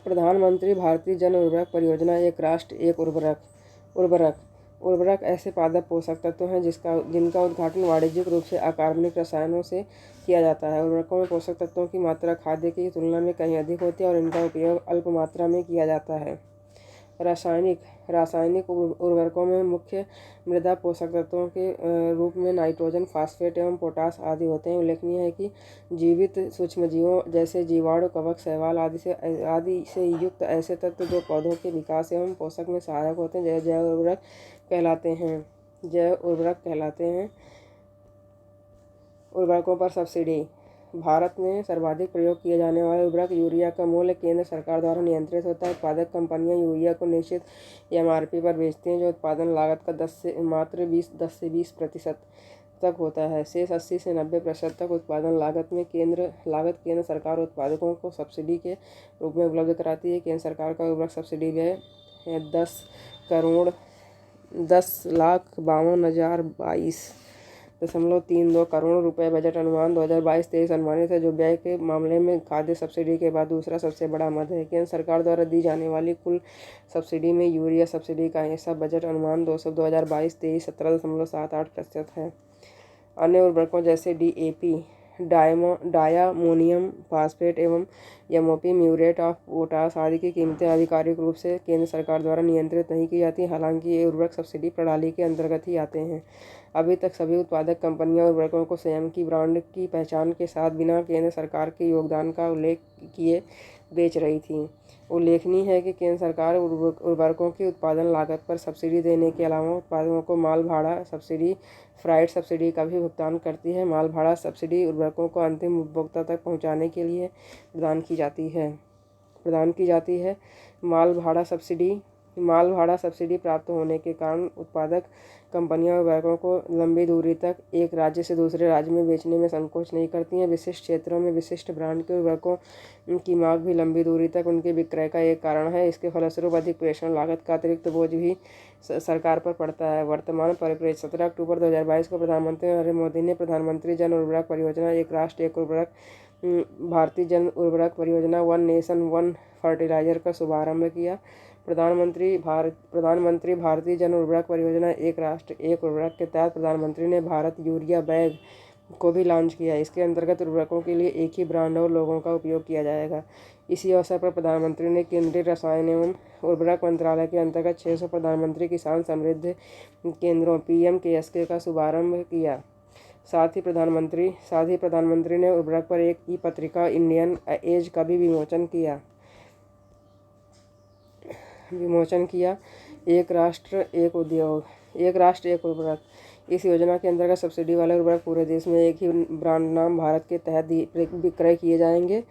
प्रधानमंत्री भारतीय जन उर्वरक परियोजना एक राष्ट्र एक उर्वरक उर्वरक ऐसे पादप पोषक तत्व हैं जिनका उद्घाटन वाणिज्यिक रूप से अकार्बनिक रसायनों से किया जाता है। उर्वरकों में पोषक तत्वों की मात्रा खाद्य की तुलना में कहीं अधिक होती है और इनका उपयोग अल्प मात्रा में किया जाता है। रासायनिक उर्वरकों में मुख्य मृदा पोषक तत्वों के रूप में नाइट्रोजन, फास्फेट एवं पोटास आदि होते हैं। उल्लेखनीय है कि जीवित सूक्ष्मजीवों जैसे जीवाणु, कवक, शैवाल आदि से युक्त ऐसे तत्व जो पौधों के विकास एवं पोषण में सहायक होते हैं जैव उर्वरक कहलाते हैं। उर्वरकों पर सब्सिडी। भारत में सर्वाधिक प्रयोग किए जाने वाले उर्वरक यूरिया का मूल्य केंद्र सरकार द्वारा नियंत्रित होता है। उत्पादक कंपनियां यूरिया को निश्चित MRP पर बेचती हैं, जो उत्पादन लागत का 10 से 20% तक होता है। शेष 80 से 90% तक उत्पादन लागत केंद्र सरकार उत्पादकों को सब्सिडी के रूप में उपलब्ध कराती है। केंद्र सरकार का उर्वरक सब्सिडी व्यय 10,52,022.32 करोड़ रुपये बजट अनुमान 2022-23 अनुमानित है, जो व्यय के मामले में खाद्य सब्सिडी के बाद दूसरा सबसे बड़ा मद है। केंद्र सरकार द्वारा दी जाने वाली कुल सब्सिडी में यूरिया सब्सिडी का हिस्सा बजट अनुमान 2022-23 17.78% है। अन्य उर्वरकों जैसे DAP, डायामोनियम फॉस्फेट एवं MOP, म्यूरेट ऑफ पोटाश आदि की कीमतें आधिकारिक रूप से केंद्र सरकार द्वारा नियंत्रित नहीं की जाती। हालांकि ये उर्वरक सब्सिडी प्रणाली के अंतर्गत ही आते हैं। अभी तक सभी उत्पादक कंपनियां उर्वरकों को स्वयं की ब्रांड की पहचान के साथ बिना केंद्र सरकार के योगदान का उल्लेख किए बेच रही थीं। उल्लेखनीय है कि केंद्र सरकार उर्वरकों की उत्पादन लागत पर सब्सिडी देने के अलावा उत्पादकों को माल भाड़ा सब्सिडी, फ्राइट सब्सिडी का भी भुगतान करती है। माल भाड़ा सब्सिडी उर्वरकों को अंतिम उपभोक्ता तक पहुंचाने के लिए प्रदान की जाती है। माल भाड़ा सब्सिडी प्राप्त होने के कारण उत्पादक कंपनियां उर्वरकों को लंबी दूरी तक एक राज्य से दूसरे राज्य में बेचने में संकोच नहीं करती हैं। विशिष्ट क्षेत्रों में विशिष्ट ब्रांड के उर्वरकों की मांग भी लंबी दूरी तक उनके विक्रय का एक कारण है। इसके फलस्वरूप अधिक प्रेषण लागत का अतिरिक्त बोझ भी सरकार पर पड़ता है। वर्तमान परिप्रेक्ष्य 17 अक्टूबर 2022 को प्रधानमंत्री नरेंद्र मोदी ने प्रधानमंत्री जन उर्वरक परियोजना एक राष्ट्र एक उर्वरक भारतीय जन उर्वरक परियोजना वन नेशन वन फर्टिलाइजर का शुभारंभ किया। प्रधानमंत्री भारतीय जन उर्वरक परियोजना एक राष्ट्र एक उर्वरक के तहत प्रधानमंत्री ने भारत यूरिया बैग को भी लॉन्च किया। इसके अंतर्गत उर्वरकों के लिए एक ही ब्रांड और लोगों का उपयोग किया जाएगा। इसी अवसर पर प्रधानमंत्री ने केंद्रीय रसायन एवं उर्वरक मंत्रालय के अंतर्गत 600 प्रधानमंत्री किसान समृद्धि केंद्रों PMKSK का शुभारंभ किया। साथ ही प्रधानमंत्री ने उर्वरक पर एक ई-पत्रिका इंडियन एज का भी विमोचन किया। एक राष्ट्र एक उर्वरक। इस योजना के अंतर्गत सब्सिडी वाले उर्वरक पूरे देश में एक ही ब्रांड नाम भारत के तहत विक्रय किए जाएंगे।